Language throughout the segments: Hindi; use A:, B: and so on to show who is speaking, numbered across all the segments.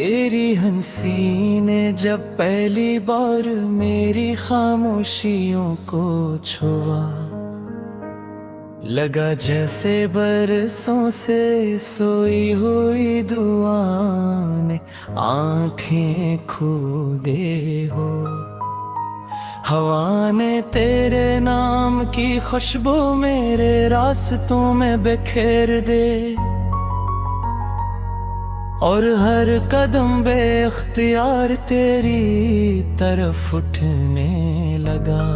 A: तेरी हंसी ने जब पहली बार मेरी खामोशियों को छुआ, लगा जैसे बरसों से सोई हुई दुआ ने आंखें खो दे हो। हवा ने तेरे नाम की खुशबू मेरे रास्तों में बिखेर दे, और हर कदम बेख्तियार तेरी तरफ उठने लगा।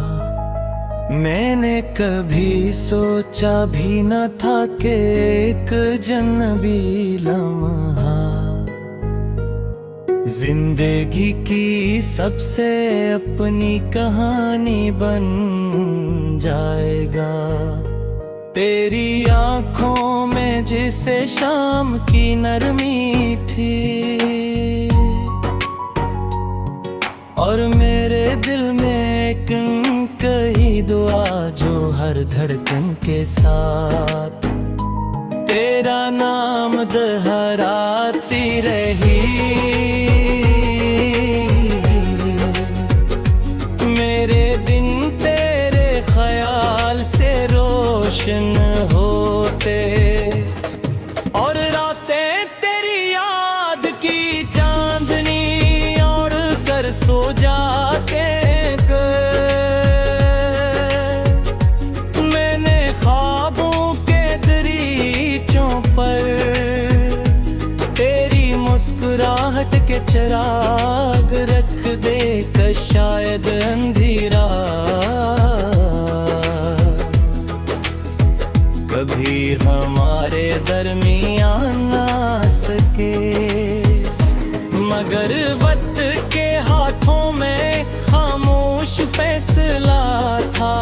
A: मैंने कभी सोचा भी न था कि एक जन्नबी लम्हा जिंदगी की सबसे अपनी कहानी बन जाएगा। तेरी आंखों में जिसे शाम की नरमी थी, और मेरे दिल में एक कही दुआ जो हर धड़कन के साथ तेरा नाम दोहराती रही। मेरे दिन तेरे ख्याल से रोशन होते, और रातें तेरी याद की चांदनी और कर सो जाते। मैंने ख्वाबों के दरीचों पर तेरी मुस्कुराहट के चिराग रख दे कर शायद अंधेरा कभी हमारे दरमियान ना सके। मगर वक्त के हाथों में खामोश फैसला था,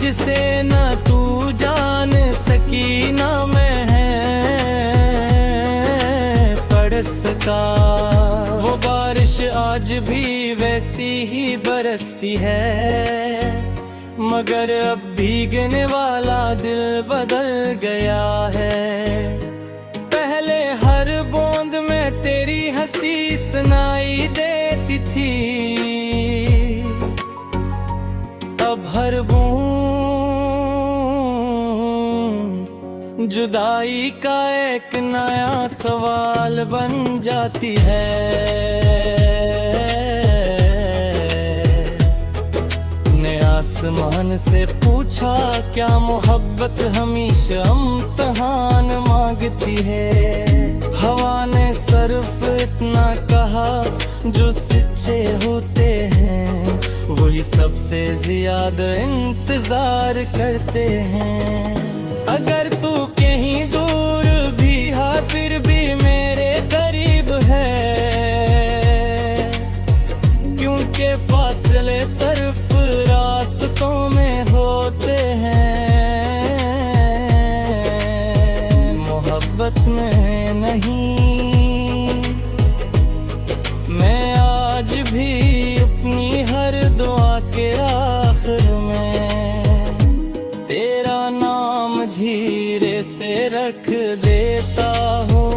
A: जिसे न तू जान सकी न मैं पढ़ सका। वो बारिश आज भी वैसी ही बरसती है, मगर अब भीगने वाला दिल बदल गया है। पहले हर बूंद में तेरी हंसी सुनाई देती थी, अब हर बूंद जुदाई का एक नया सवाल बन जाती है। आसमान से पूछा क्या मोहब्बत हमेशा इम्तिहान मांगती है। हवा ने सिर्फ इतना कहा जो सच्चे होते हैं वही सबसे ज्यादा इंतजार करते हैं। अगर तू कहीं दूर भी है फिर भी मेरे करीब है, क्योंकि फासले सिर्फ रास्तों में होते हैं, मोहब्बत में नहीं। मैं आज भी अपनी हर दुआ के आखिर में तेरा नाम धीरे से रख देता हूँ,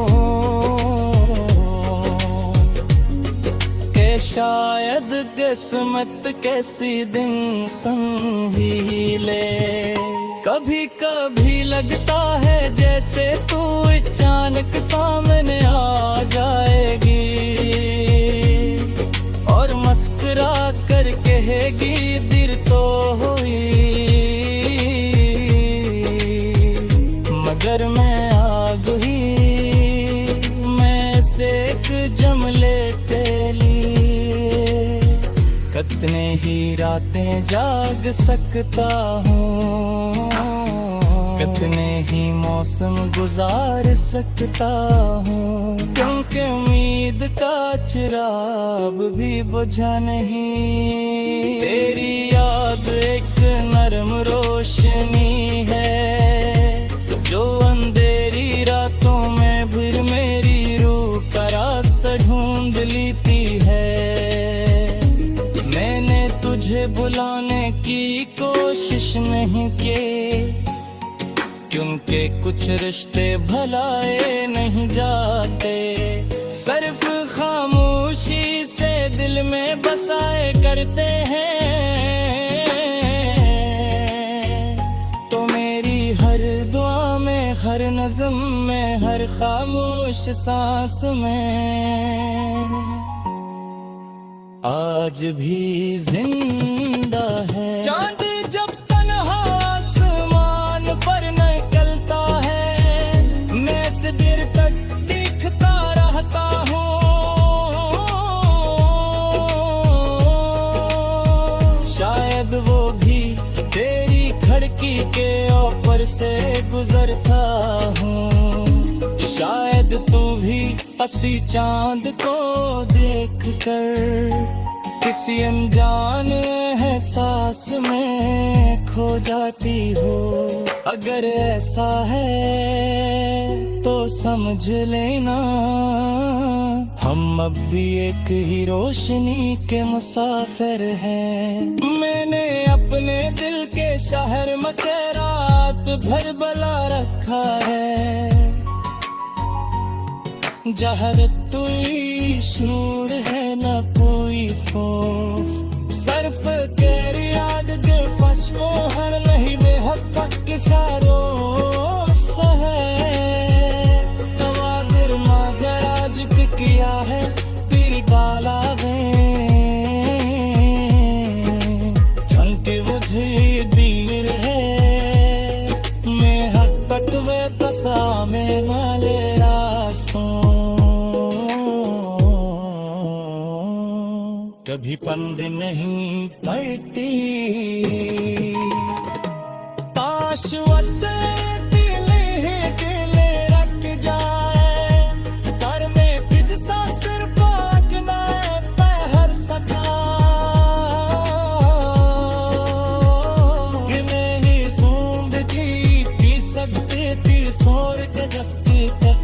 A: कि शायद किस्मत कैसी दिन संग ही ले। कभी कभी लगता है जैसे तू अचानक सामने आ जाएगी, और मुस्कुरा कर कहेगी दिल तो हुई, मगर मैं आग ही मैं सेक जम लेते लिए। कितने ही रातें जाग सकता हूँ, कितने ही मौसम गुजार सकता हूँ, क्योंकि उम्मीद का चिराग भी बुझा नहीं। तेरी याद एक नरम रोशनी है जो अंधेरी रातों में फिर मेरी रूह का रास्ता ढूंढ लेती है। तुझे बुलाने की कोशिश नहीं की, क्योंकि कुछ रिश्ते भलाए नहीं जाते, सिर्फ खामोशी से दिल में बसाए करते हैं। तो मेरी हर दुआ में, हर नज़्म में, हर खामोश सांस में आज भी जिंदा है। चांद जब तन्हा आसमान पर निकलता है, मैं इस देर तक दिखता रहता हूँ। शायद वो भी तेरी खिड़की के ऊपर से गुजरता हूँ, शायद तू भी हंसी चांद को देख कर किसी अनजान एहसास में खो जाती हो। अगर ऐसा है तो समझ लेना, हम अब भी एक ही रोशनी के मुसाफिर हैं। मैंने अपने दिल के शहर में रात भर बला रखा है, जहर तुई शूर है न कोई खौफ, सिर्फ तेरी याद के फशको हर नहीं बेहद के खैरों है। तवादिर माजर आज किया है तेरी काला के मुझे दीर है, मैं हद तक वे तसा में माले रास्तों। कभी पंद नहीं पड़ती काश वत दिले रख जाए, कर में तुझ सा सिर्फ आकना पहर सका। कि मैं ही सूंद की सबसे तीर सोर के जगती तक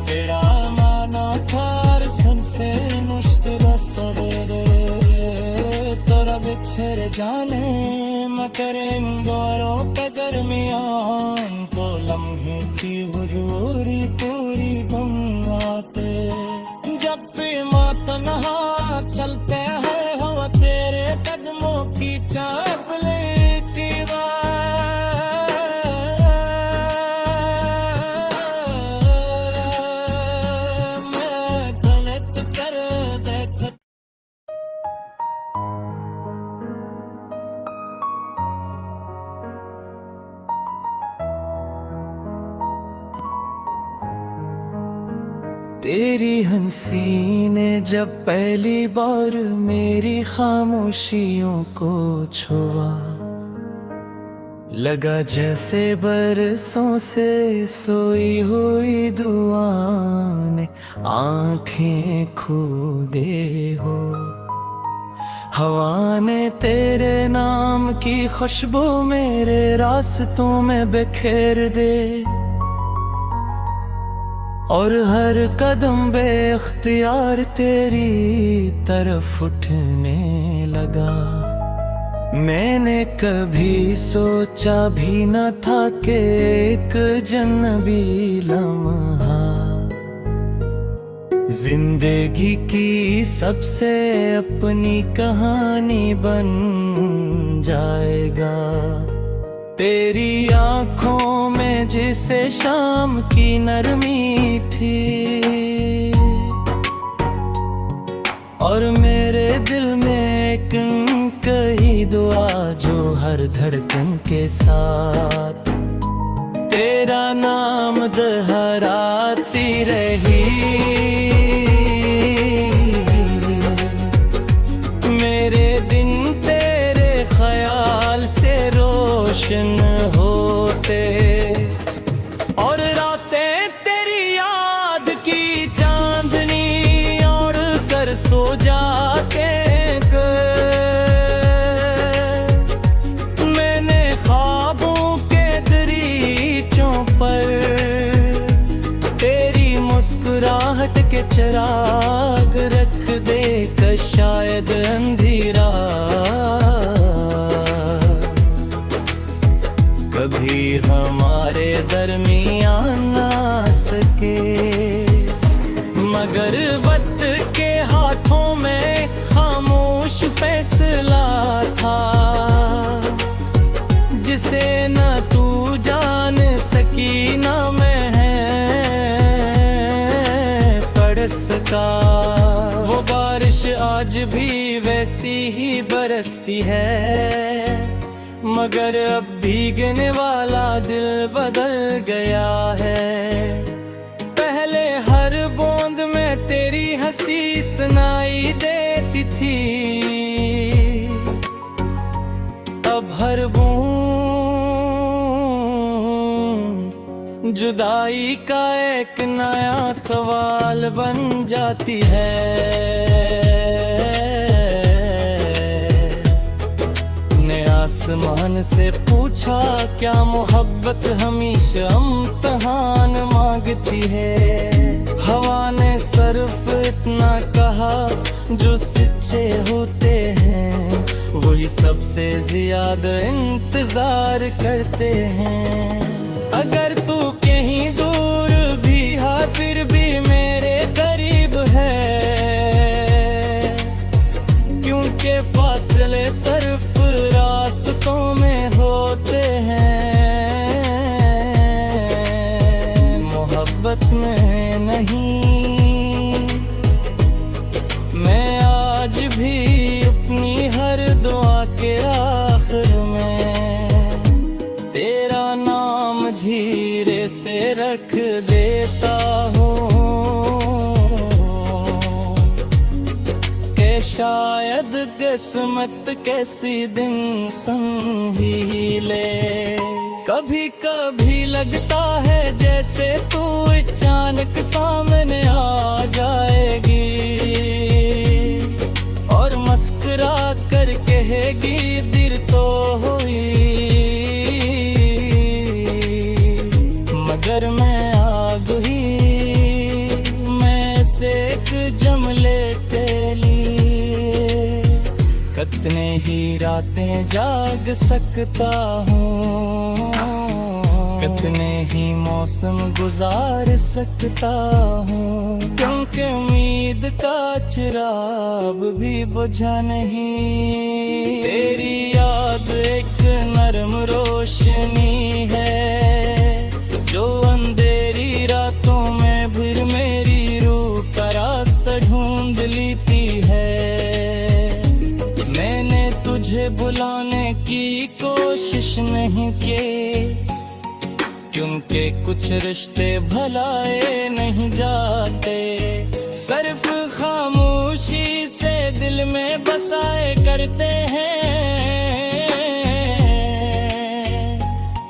A: तेरा माना थार सबसे मुश्किल सवेरे बिछड़ जाने मैं करें गौरों का दरमियान, तो लम्हे की हुजूरी पूरी बन आते। जब भी माँ तन्हा चलते हैं हवा तेरे कदमों की चाप लेती मैं गलत कर देख। तेरी हंसी ने जब पहली बार मेरी खामोशियों को छुआ, लगा जैसे बरसों से सोई हुई दुआ ने आंखें खो दे हो। हवा ने तेरे नाम की खुशबू मेरे रास्तों में बिखेर दे, और हर कदम बेख्तियार तेरी तरफ उठने लगा। मैंने कभी सोचा भी न था कि एक जन्नबी लम्हा जिंदगी की सबसे अपनी कहानी बन जाएगा। तेरी आँखों में जिसे शाम की नरमी थी, और मेरे दिल में एक कही दुआ जो हर धड़कन के साथ तेरा नाम दोहराती रही। मेरे दिन तेरे ख्याल से रोशन होते, और रातें तेरी याद की चांदनी और कर सो जाते। मैंने ख्वाबों के दरीचों पर तेरी मुस्कुराहट के चिराग रख दे, कि शायद अंधेरा कभी हमारे दरमियान ना सके। मगर वक्त के हाथों में खामोश फैसला था, जिसे न तू जान सकी न मैं पढ़ सका। वो बारिश आज भी वैसी ही बरसती है, मगर अब भीगने वाला दिल बदल गया है। पहले हर बूंद में तेरी हंसी सुनाई देती थी, अब हर बूंद जुदाई का एक नया सवाल बन जाती है। आसमान से पूछा क्या मोहब्बत हमेशा इम्तिहान मांगती है। हवा ने सिर्फ इतना कहा, जो सच्चे होते हैं वही सबसे ज्यादा इंतजार करते हैं। अगर तू कहीं दूर भी है फिर भी मेरे करीब है, क्योंकि फासले सिर्फ रास्तों में होते हैं, मोहब्बत में नहीं। मैं आज भी अपनी हर दुआ के आखिर में तेरा नाम धीरे से रख देता हूँ, कि शायद किस्मत कैसी दिन संग ही ले। कभी कभी लगता है जैसे तू अचानक सामने आ जाएगी और मुस्कुरा कर कहेगी दिल तो हुई, मगर मैं आग ही मैं सेक जमले तेली। कितने ही रातें जाग सकता हूँ, कितने ही मौसम गुजार सकता हूँ, क्योंकि उम्मीद का चिराग भी बुझा नहीं। तेरी याद एक नरम रोशनी है, जो अंधेरी रातों में फिर मेरी रूह का रास्ता ढूंढ लेती है। तुझे बुलाने की कोशिश नहीं की, क्योंकि कुछ रिश्ते भुलाए नहीं जाते, सिर्फ खामोशी से दिल में बसाए करते हैं।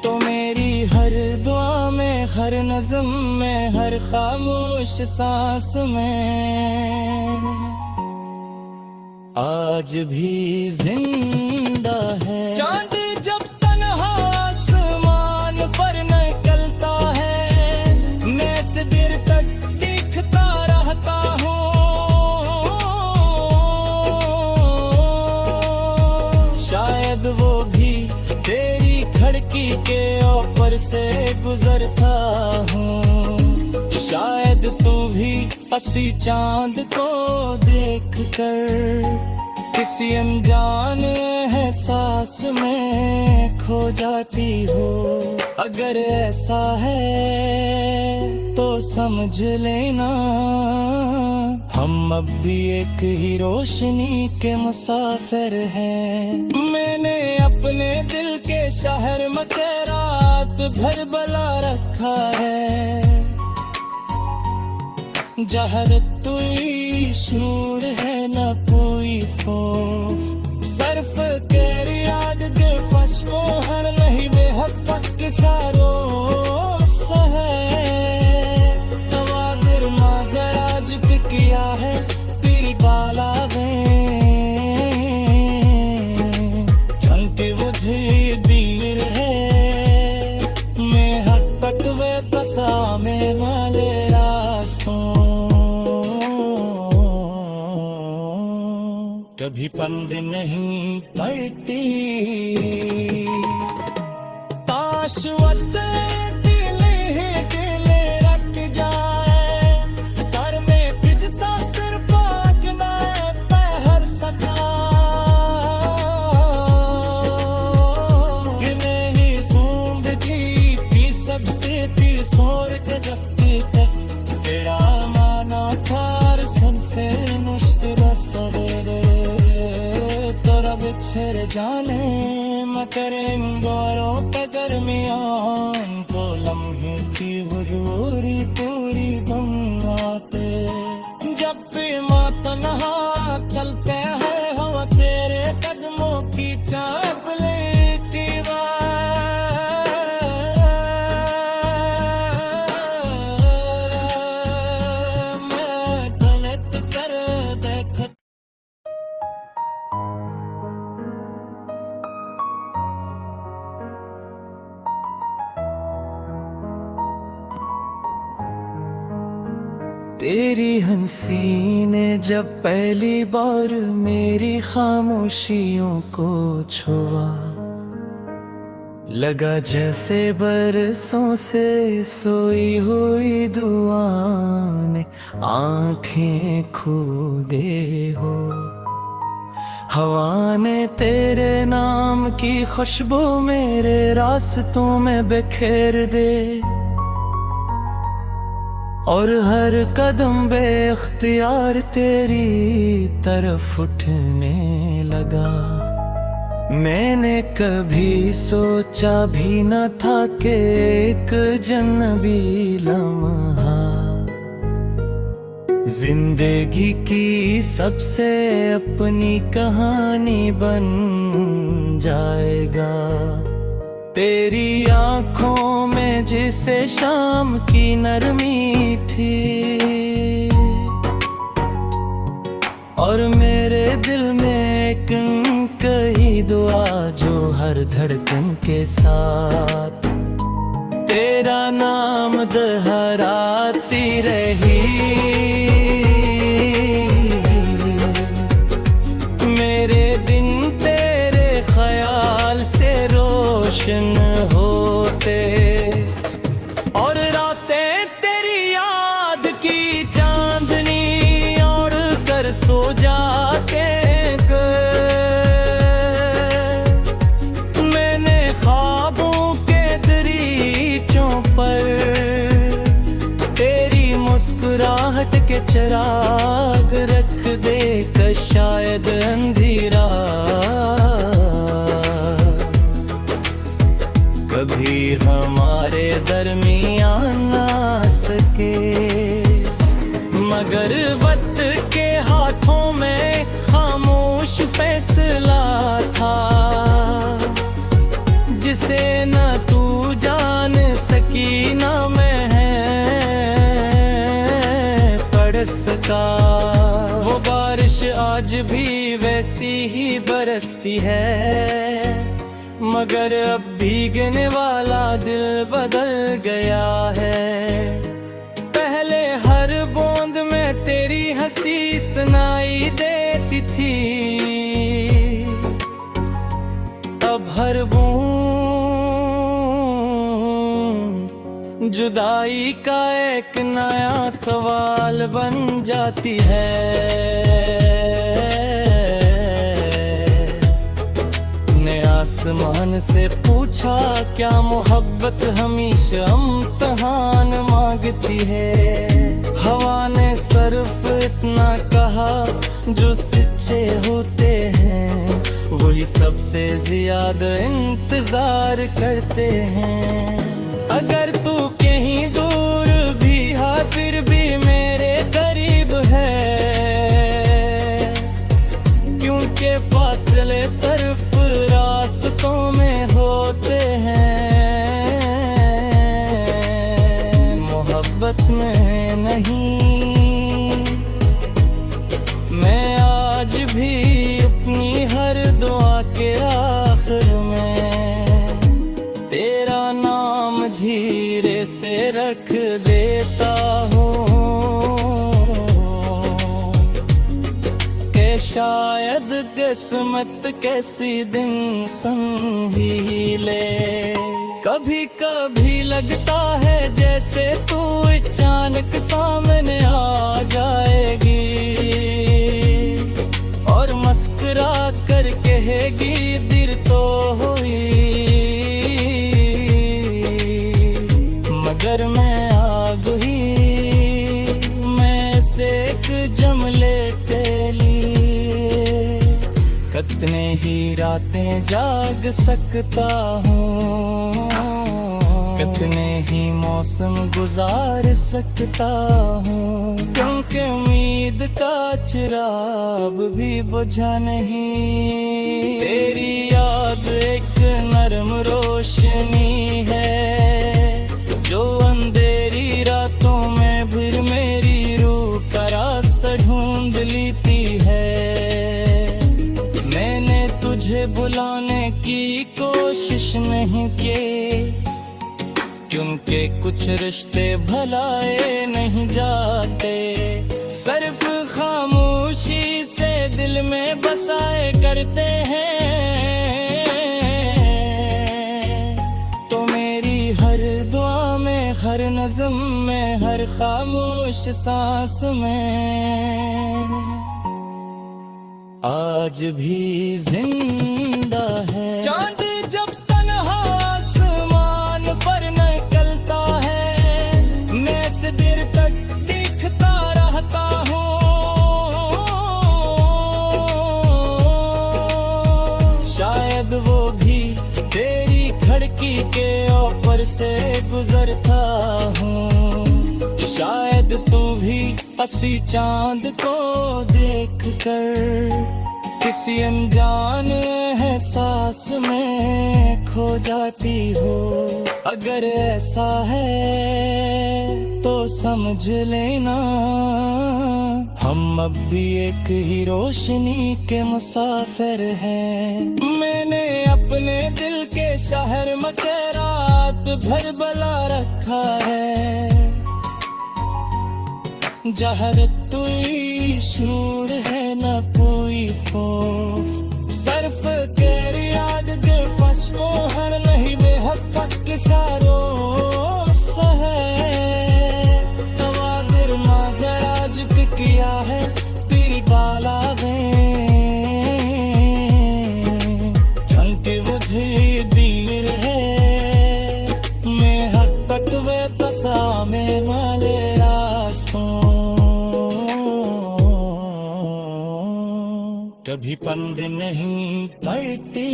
A: तो मेरी हर दुआ में, हर नज़्म में, हर खामोश सांस में आज भी जिंदा है। चांद जब तन्हा आसमान पर निकलता है, मैं से देर तक दिखता रहता हूँ। शायद वो भी तेरी खिड़की के ऊपर से गुजरता हूँ, शायद तू भी हंसी चांद को देख कर किसी अनजान एहसास में खो जाती हो। अगर ऐसा है तो समझ लेना, हम अब भी एक ही रोशनी के मुसाफिर हैं। मैंने अपने दिल के शहर में रात भर बला रखा है, जहर तुई शूर है न कोई खौफ, सिर्फ तेरी याद के फशमो हर नहीं बेहद के खारोस है। तवादिर माजर आज किया है तेरी बाला में, जानते मुझे दीर है मैं हद तक वे तसा में वाले रास्तों। कभी पंद नहीं पड़ती, काश वक्त छिर जाने मगर इन दौरों पे दरमियान तो लम्हे की हुजूरी पूरी बन आते। जब भी माँ तन्हा चलते हैं हम तेरे कदमों की चाप लेती मैं गलत कर देख। तेरी हंसी ने जब पहली बार मेरी खामोशियों को छुआ, लगा जैसे बरसों से सोई हुई दुआ ने आंखें खो दे हो। हवा ने तेरे नाम की खुशबू मेरे रास्तों में बिखेर दे, और हर कदम बेख्तियार तेरी तरफ उठने लगा। मैंने कभी सोचा भी न था कि एक जन्नबी लम्हा जिंदगी की सबसे अपनी कहानी बन जाएगा। तेरी आंखों में जिसे शाम की नरमी थी, और मेरे दिल में एक कही दुआ जो हर धड़कन के साथ तेरा नाम दोहराती रही। मेरे दिन तेरे ख्याल से रोशन होते, और रातें तेरी याद की चांदनी ओढ़ कर सो जाते। मैंने ख्वाबों के दरीचों पर तेरी मुस्कुराहट के चिराग रख दे कर शायद अंधेरा कभी हमारे दरमियान ना सके। मगर वक्त के हाथों में खामोश फैसला था, जिसे न तू जान सकी न मैं पढ़ सका। वो बारिश आज भी वैसी ही बरसती है, मगर अब भीगने वाला दिल बदल गया है। पहले हर बूंद में तेरी हंसी सुनाई देती थी, अब हर बूंद जुदाई का एक नया सवाल बन जाती है। आसमान से पूछा क्या मोहब्बत हमेशा इम्तिहान मांगती है। हवा ने सिर्फ इतना कहा जो सच्चे होते हैं वही सबसे ज्यादा इंतजार करते हैं। अगर तू कहीं दूर भी है फिर भी मेरे करीब है, क्योंकि फासले सिर्फ रास्तों में होते हैं, मोहब्बत में नहीं। मैं आज भी अपनी हर दुआ के आखिर में तेरा नाम धीरे से रख देता हूँ, कि शायद किस्मत कैसी दिन संग ही ले। कभी कभी लगता है जैसे तू अचानक सामने आ जाएगी, और मुस्कुरा कर कहेगी दिल तो हुई, मगर मैं आग ही मैं से एक जमले तेली कितने ही रातें जाग सकता हूँ, कितने ही मौसम गुजार सकता हूँ, क्योंकि उम्मीद का चिराग भी बुझा नहीं। तेरी याद एक नरम रोशनी है जो अंधेरी रातों में फिर मेरी रूह का रास्ता ढूंढ लेती है। मैंने तुझे बुलाने की कोशिश नहीं की, क्योंकि कुछ रिश्ते भुलाए नहीं जाते, सिर्फ खामोशी से दिल में बसाए करते हैं। तो मेरी हर दुआ में, हर नज़्म में, हर खामोश सांस में आज भी जिंदा है। चांद जब तन्हा आसमान पर निकलता है, मैं इस देर तक देखता रहता हूँ। शायद वो भी तेरी खिड़की के ऊपर से गुजरता हूँ, शायद तू भी हंसी चांद को देख कर किसी अनजान एहसास में खो जाती हो। अगर ऐसा है तो समझ लेना, हम अब भी एक ही रोशनी के मुसाफिर हैं। मैंने अपने दिल के शहर में रात भर बला रखा है, जहर तुई शूर है न कोई खौफ, सिर्फ तेरी याद के फशमो हर नहीं बेहद के खारोस है। तवादिर माजर आज किया है तेरी बाला में, घंटे मुझे दीर है मैं हद तक वे तसा में माले रास्तों। कभी पंद नहीं पड़ती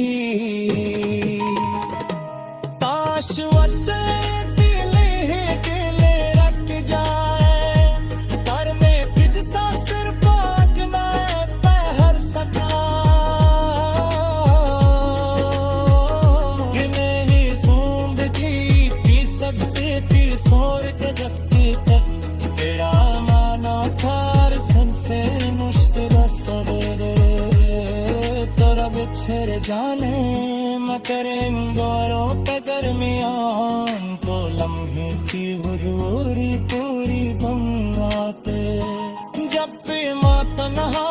A: ताशवत दिले रख जाए, कर में तुझ सा सिर पागना पहर सका। कि नहीं जिंदगी की सबसे तीर सोर के जगती तक, तेरा माना थार सबसे मुश्किल सवेरे बिछड़ जाने मैं तेरे गौरों पे दरमियान, तो लम्हे की हुजूरी पूरी बन आते। जब भी माँ तन्हा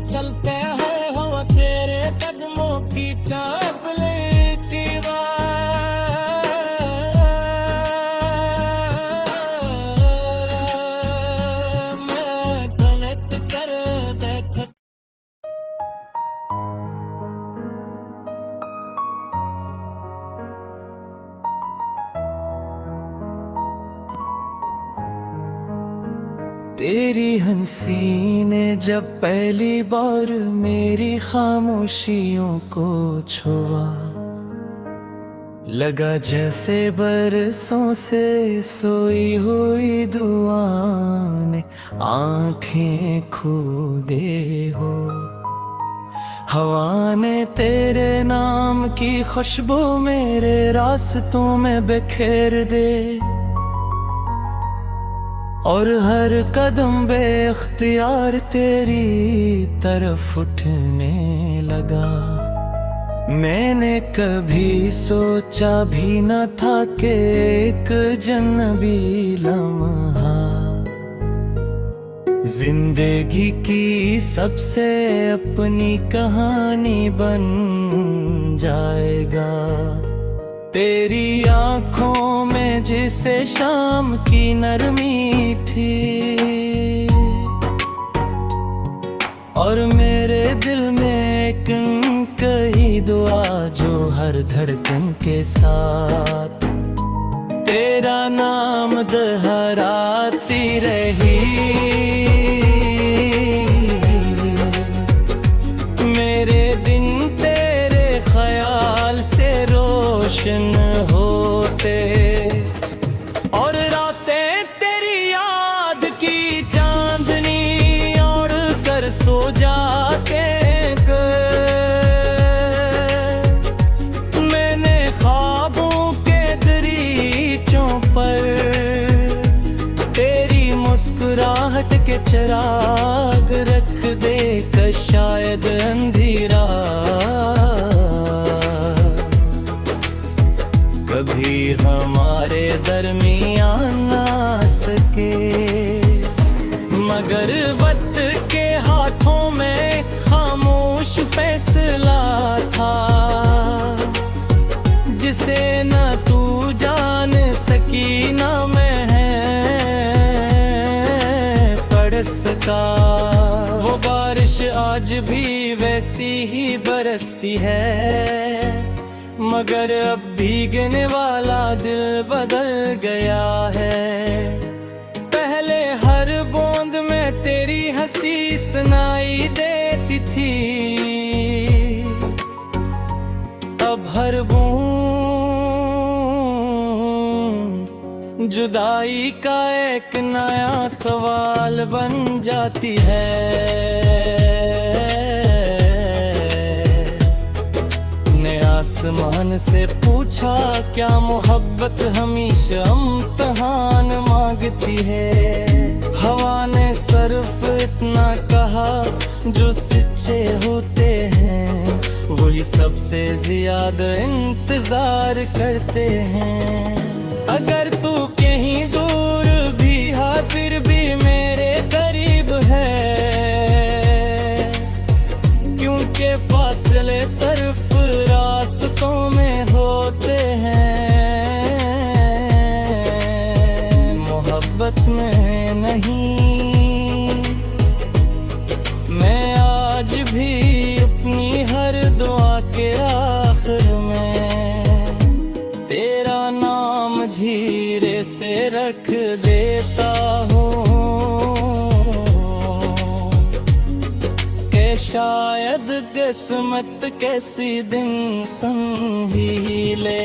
A: चलते हैं हवा तेरे कदमों की चाप लेती मैं गलत कर देख। तेरी हंसी ने जब पहली बार मेरी खामोशियों को छुआ, लगा जैसे बरसों से सोई हुई दुआ ने आंखें खो दे हो। हवा ने तेरे नाम की खुशबू मेरे रास्तों में बिखेर दे, और हर कदम बेख्तियार तेरी तरफ उठने लगा। मैंने कभी सोचा भी न था कि एक जन्नबी लम्हा जिंदगी की सबसे अपनी कहानी बन जाएगा। तेरी आँखों में जिसे शाम की नरमी थी, और मेरे दिल में एक कही दुआ जो हर धड़कन के साथ तेरा नाम दोहराती रही। मेरे दिन रोशन होते और रातें तेरी याद की चांदनी ओढ़ कर सो जाते। मैंने ख्वाबों के दरीचों पर तेरी मुस्कुराहट के चिराग रख दे कर शायद अंधेरा कभी हमारे दरमियान ना सके। मगर वक्त के हाथों में खामोश फैसला था जिसे न तू जान सकी न मैं पढ़ सका। वो बारिश आज भी वैसी ही बरसती है मगर अब भीगने वाला दिल बदल गया है। पहले हर बूंद में तेरी हंसी सुनाई देती थी, अब हर बूंद जुदाई का एक नया सवाल बन जाती है। आसमान से पूछा क्या मोहब्बत हमेशा इम्तिहान मांगती है। हवा ने सिर्फ इतना कहा जो सच्चे होते हैं वही सबसे ज्यादा इंतजार करते हैं। अगर तू कहीं दूर भी है फिर भी मेरे करीब है क्योंकि फासले सिर्फ रास्तों में होते हैं मोहब्बत में नहीं। मैं आज भी अपनी हर दुआ के आखिर में तेरा नाम धीरे से रख देता हूँ कि शायद किस्मत कैसी दिन संगी ले।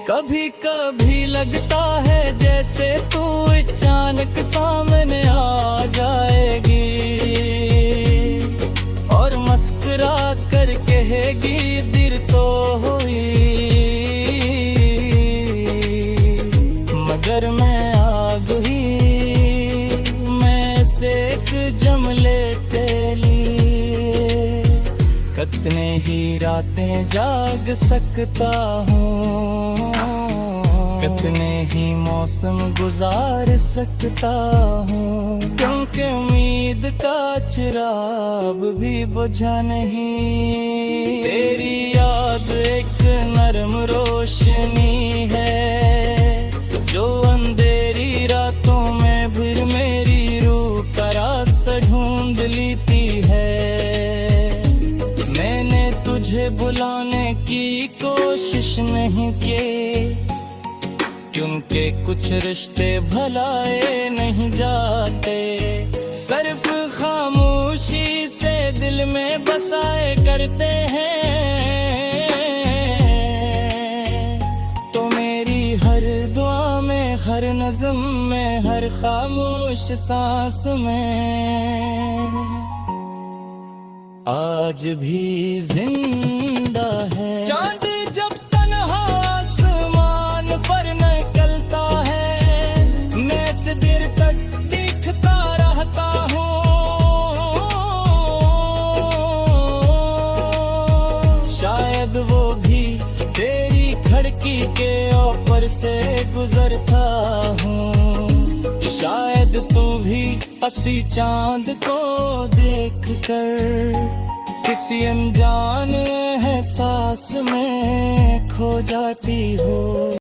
A: कभी कभी लगता है जैसे तू अचानक सामने आ जाएगी और मुस्कुरा कर कहेगी दिल तो हुई। मगर मैं आग ही मैं सेक जम लेते कितने ही रातें जाग सकता हूँ कितने ही मौसम गुजार सकता हूँ क्योंकि उम्मीद का चिराग भी बुझा नहीं। तेरी याद एक नरम रोशनी है जो अंधेरी रातों में फिर मेरी रूह का रास्ता ढूंढ लेती है। तुझे बुलाने की कोशिश नहीं की क्योंकि कुछ रिश्ते भुलाए नहीं जाते सिर्फ खामोशी से दिल में बसाए करते हैं। तो मेरी हर दुआ में हर नज़्म में हर खामोश सांस में आज भी जिंदा है। चांद जब तन्हा आसमान पर निकलता है मैं इस देर तक दिखता रहता हूँ। शायद वो भी तेरी खिड़की के ऊपर से गुजरता हूँ। शायद तू भी हंसी चांद को देख कर किसी अनजान एहसास में खो जाती हो।